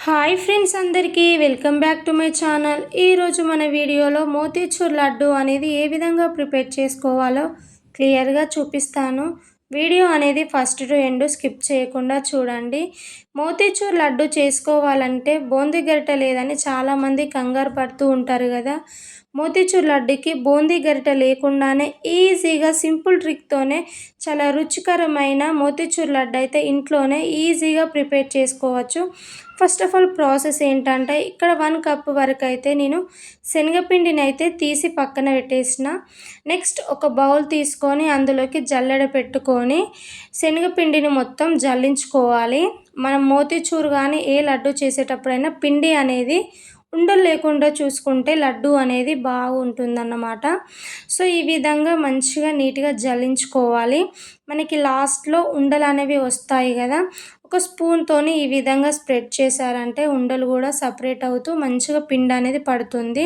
Hi friends, అందరికీ welcome back to my channel. ఈరోజు మన వీడియోలో మోతీచూర్ లడ్డు అనేది ఏ విధంగా ప్రిపేర్ చేసుకోవాలో క్లియర్గా చూపిస్తాను. వీడియో అనేది ఫస్ట్ టు ఎండ్ స్కిప్ చేయకుండా చూడండి. మోతీచూర్ లడ్డు చేసుకోవాలంటే బూందీ గరిటె లేదని చాలామంది కంగారు పడుతూ ఉంటారు కదా. మోతీచూర్ లడ్డుకి బూందీ గరిటె లేకుండానే ఈజీగా సింపుల్ ట్రిక్తోనే చాలా రుచికరమైన మోతీచూర్ లడ్డు అయితే ఇంట్లోనే ఈజీగా ప్రిపేర్ చేసుకోవచ్చు. ఫస్ట్ ఆఫ్ ఆల్ ప్రాసెస్ ఏంటంటే, ఇక్కడ 1 కప్ వరకు అయితే నేను శనగపిండిని అయితే తీసి పక్కన పెట్టేసిన. నెక్స్ట్ ఒక బౌల్ తీసుకొని అందులోకి జల్లెడ పెట్టుకొని శనగపిండిని మొత్తం జల్లించుకోవాలి. మనం మోతీచూర్ కానీ ఏ లడ్డు చేసేటప్పుడైనా పిండి అనేది ఉండలు లేకుండా చూసుకుంటే లడ్డు అనేది బాగుంటుందన్నమాట. సో ఈ విధంగా మంచిగా నీట్గా జల్లించుకోవాలి. మనకి లాస్ట్లో ఉండలు అనేవి వస్తాయి కదా, ఒక స్పూన్తోని ఈ విధంగా స్ప్రెడ్ చేశారంటే ఉండలు కూడా సపరేట్ అవుతూ మంచిగా పిండి అనేది పడుతుంది.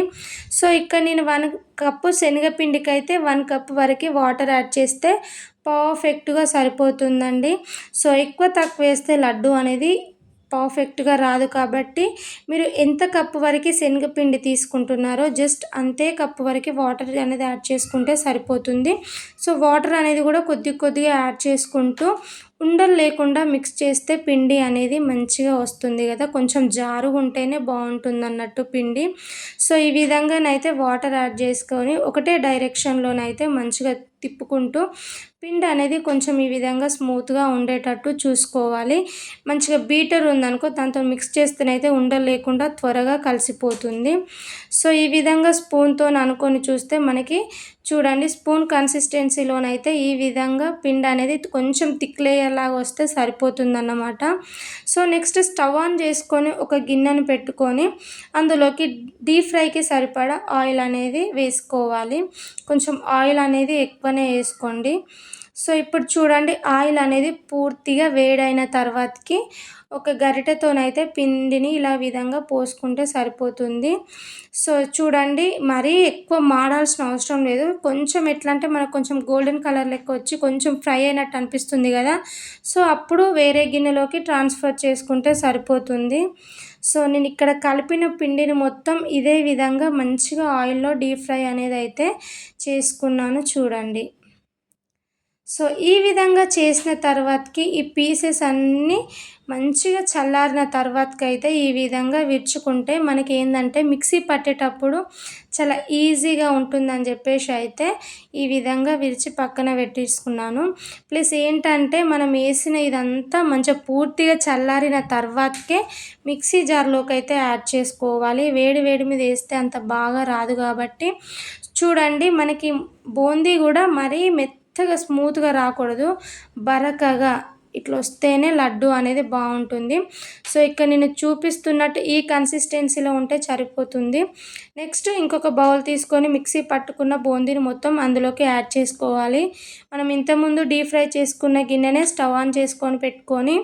సో ఇక్కడ నేను 1 కప్పు శనగపిండికి అయితే 1 కప్ వరకు వాటర్ యాడ్ చేస్తే పర్ఫెక్ట్గా సరిపోతుందండి. సో ఎక్కువ తక్కువ వేస్తే లడ్డు అనేది పర్ఫెక్ట్గా రాదు. కాబట్టి మీరు ఎంత కప్పు వరకు శనగపిండి తీసుకుంటున్నారో జస్ట్ అంతే కప్పు వరకు వాటర్ అనేది యాడ్ చేసుకుంటే సరిపోతుంది. సో వాటర్ అనేది కూడా కొద్దిగా యాడ్ చేసుకుంటూ ఉండలు లేకుండా మిక్స్ చేస్తే పిండి అనేది మంచిగా వస్తుంది కదా, కొంచెం జారుగా ఉంటేనే బాగుంటుంది అన్నట్టు పిండి. సో ఈ విధంగానైతే వాటర్ యాడ్ చేసుకొని ఒకటే డైరెక్షన్లోనైతే మంచిగా తిప్పుకుంటూ పిండి అనేది కొంచెం ఈ విధంగా స్మూత్గా ఉండేటట్టు చూసుకోవాలి. మంచిగా బీటర్ ఉందనుకో దాంతో మిక్స్ చేస్తేనైతే ఉండలు లేకుండా త్వరగా కలిసిపోతుంది. సో ఈ విధంగా స్పూన్తో అనుకొని చూస్తే మనకి చూడండి స్పూన్ కన్సిస్టెన్సీలోనైతే ఈ విధంగా పిండి అనేది కొంచెం థిక్ లేయర్ లాగా వస్తే సరిపోతుందన్నమాట. సో నెక్స్ట్ స్టవ్ ఆన్ చేసుకొని ఒక గిన్నెను పెట్టుకొని అందులోకి డీప్ ఫ్రైకి సరిపడా ఆయిల్ అనేది వేసుకోవాలి. కొంచెం ఆయిల్ అనేది ఎక్కువనే వేసుకోండి. సో ఇప్పుడు చూడండి ఆయిల్ అనేది పూర్తిగా వేడైన తర్వాతకి ఒక గరిటెతోనైతే పిండిని ఇలా విధంగా పోసుకుంటే సరిపోతుంది. సో చూడండి మరీ ఎక్కువ మాడాల్సిన అవసరం లేదు. కొంచెం ఎట్లా అంటే మనకు కొంచెం గోల్డెన్ కలర్ లెక్క వచ్చి కొంచెం ఫ్రై అయినట్టు అనిపిస్తుంది కదా, సో అప్పుడు వేరే గిన్నెలోకి ట్రాన్స్ఫర్ చేసుకుంటే సరిపోతుంది. సో నేను ఇక్కడ కలిపిన పిండిని మొత్తం ఇదే విధంగా మంచిగా ఆయిల్లో డీప్ ఫ్రై అనేది అయితే చేసుకున్నాను చూడండి. సో ఈ విధంగా చేసిన తర్వాతకి ఈ పీసెస్ అన్నీ మంచిగా చల్లారిన తర్వాతకైతే ఈ విధంగా విరుచుకుంటే మనకి ఏంటంటే మిక్సీ పట్టేటప్పుడు చాలా ఈజీగా ఉంటుందని చెప్పేసి అయితే ఈ విధంగా విరిచి పక్కన పెట్టేసుకున్నాను. ప్లస్ ఏంటంటే మనం వేసిన ఇదంతా మంచిగా పూర్తిగా చల్లారిన తర్వాతకే మిక్సీ జార్లోకి అయితే యాడ్ చేసుకోవాలి. వేడి వేడి మీద వేస్తే అంత బాగా రాదు. కాబట్టి చూడండి మనకి బూందీ కూడా మరీ మెత్తగా స్మూత్గా రాకూడదు, బరకగా ఇట్లా వస్తేనే లడ్డు అనేది బాగుంటుంది. సో ఇక్కడ నేను చూపిస్తున్నట్టు ఈ కన్సిస్టెన్సీలో ఉంటే సరిపోతుంది. నెక్స్ట్ ఇంకొక బౌల్ తీసుకొని మిక్సీ పట్టుకున్న బూందీని మొత్తం అందులోకి యాడ్ చేసుకోవాలి. మనం ఇంతకుముందు డీప్ ఫ్రై చేసుకున్న గిన్నెనే స్టవ్ ఆన్ చేసుకొని పెట్టుకొని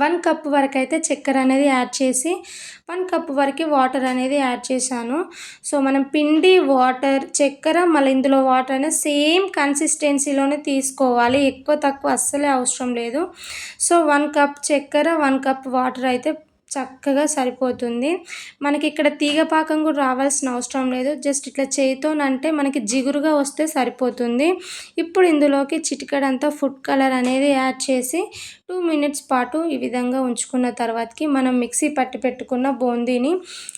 1 కప్ వరకు అయితే చక్కెర అనేది యాడ్ చేసి 1 కప్ వరకు వాటర్ అనేది యాడ్ చేశాను. సో మనం పిండి, వాటర్, చక్కెర మళ్ళీ ఇందులో వాటర్ అనేది సేమ్ కన్సిస్టెన్సీలోనే తీసుకోవాలి. ఎక్కువ తక్కువ అస్సలే అవసరం లేదు. సో 1 కప్ చక్కెర 1 కప్ వాటర్ అయితే చక్కగా సరిపోతుంది. మనకి ఇక్కడ తీగపాకం కూడా రావాల్సిన అవసరం లేదు. జస్ట్ ఇట్లా చేయితోనంటే మనకి జిగురుగా వస్తే సరిపోతుంది. ఇప్పుడు ఇందులోకి చిటికెడంతా ఫుడ్ కలర్ అనేది యాడ్ చేసి 2 మినిట్స్ పాటు ఈ విధంగా ఉంచుకున్న తర్వాతకి మనం మిక్సీ పట్టి పెట్టుకున్న బూందీని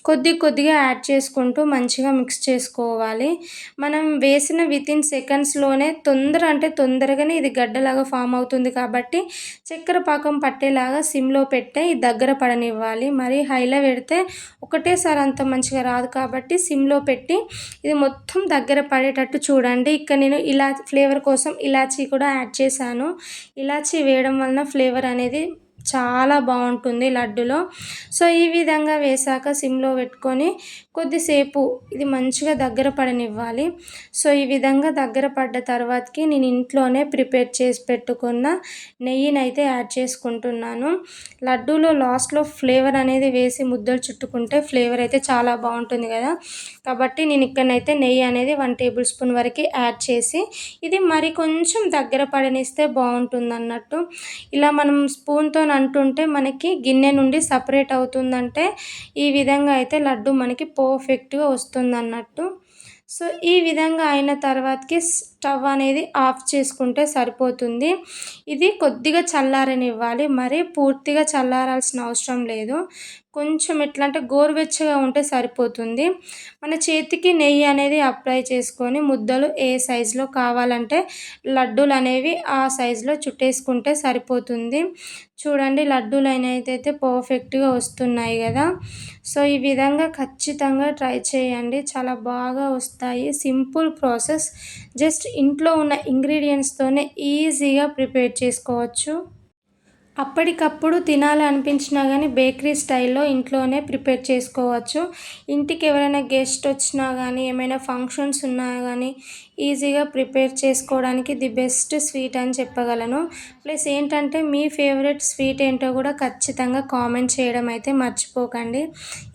కొద్దిగా యాడ్ చేసుకుంటూ మంచిగా మిక్స్ చేసుకోవాలి. మనం వేసిన వితిన్ సెకండ్స్లోనే తొందరగానే ఇది గడ్డలాగా ఫామ్ అవుతుంది. కాబట్టి చక్కెర పాకం పట్టేలాగా సిమ్లో పెట్టే ఈ దగ్గర పడనివ్వాలి. మరి హైలో పెడితే ఒకటేసారి అంత మంచిగా రాదు. కాబట్టి సిమ్లో పెట్టి ఇది మొత్తం దగ్గర పడేటట్టు చూడండి. ఇక్కడ నేను ఇలా ఫ్లేవర్ కోసం ఇలాచీ కూడా యాడ్ చేశాను. ఇలాచీ వేయడం వలన ఫ్లేవర్ అనేది చాలా బాగుంటుంది లడ్డులో. సో ఈ విధంగా వేసాక సిమ్లో పెట్టుకొని కొద్దిసేపు ఇది మంచిగా దగ్గర పడనివ్వాలి. సో ఈ విధంగా దగ్గర పడ్డ తర్వాతకి నేను ఇంట్లోనే ప్రిపేర్ చేసి పెట్టుకున్న నెయ్యిని అయితే యాడ్ చేసుకుంటున్నాను. లడ్డూలో లాస్ట్లో ఫ్లేవర్ అనేది వేసి ముద్దలు చుట్టుకుంటే ఫ్లేవర్ అయితే చాలా బాగుంటుంది కదా. కాబట్టి నేను ఇక్కడనైతే నెయ్యి అనేది 1 టేబుల్ స్పూన్ వరకు యాడ్ చేసి ఇది మరి కొంచెం దగ్గర పడనిస్తే బాగుంటుంది అన్నట్టు. ఇలా మనం స్పూన్తో అని అంటుంటే మనకి గిన్నె నుండి సపరేట్ అవుతుందంటే ఈ విధంగా అయితే లడ్డు మనకి పర్ఫెక్ట్‌గా వస్తుందన్నట్టు. సో, ఈ విధంగా అయిన తర్వాతకి స్టవ్ అనేది ఆఫ్ చేసుకుంటే సరిపోతుంది. ఇది కొద్దిగా చల్లారనివ్వాలి. మరీ పూర్తిగా చల్లారాల్సిన అవసరం లేదు. కొంచెం ఎట్లా అంటే గోరువెచ్చగా ఉంటే సరిపోతుంది. మన చేతికి నెయ్యి అనేది అప్లై చేసుకొని ముద్దలు ఏ సైజులో కావాలంటే లడ్డూలనేవి ఆ సైజులో చుట్టేసుకుంటే సరిపోతుంది. చూడండి లడ్డూలనేదైతే పర్ఫెక్ట్‌గా వస్తున్నాయి గదా! సో, ఈ విధంగా ఖచ్చితంగా ట్రై చేయండి. చాలా బాగా వస్తాయి. Simple process. జస్ట్ ఇంట్లో ఉన్న ఇంగ్రీడియెంట్స్‌తోనే ఈజీగా ప్రిపేర్ చేసుకోవచ్చు. అప్పటికప్పుడు తినాలనిపించినా గానీ బేకరీ స్టైల్‌లో ఇంట్లోనే ప్రిపేర్ చేసుకోవచ్చు. ఇంటికి ఎవరైనా గెస్ట్ వచ్చినా గానీ, ఏమైనా ఫంక్షన్స్ ఉన్నా గానీ ఈజీగా ప్రిపేర్ చేసుకోవడానికి ది బెస్ట్ స్వీట్ అని చెప్పగలను. ప్లస్ ఏంటంటే మీ ఫేవరెట్ స్వీట్ ఏంటో కూడా ఖచ్చితంగా కామెంట్ చేయడం అయితే మర్చిపోకండి.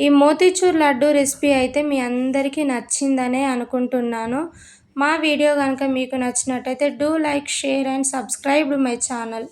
ఈ మోతీచూర్ లడ్డు రెసిపీ అయితే మీ అందరికీ నచ్చిందనే అనుకుంటున్నాను. మా వీడియో గనుక మీకు నచ్చినట్టయితే do like, share and subscribe my channel.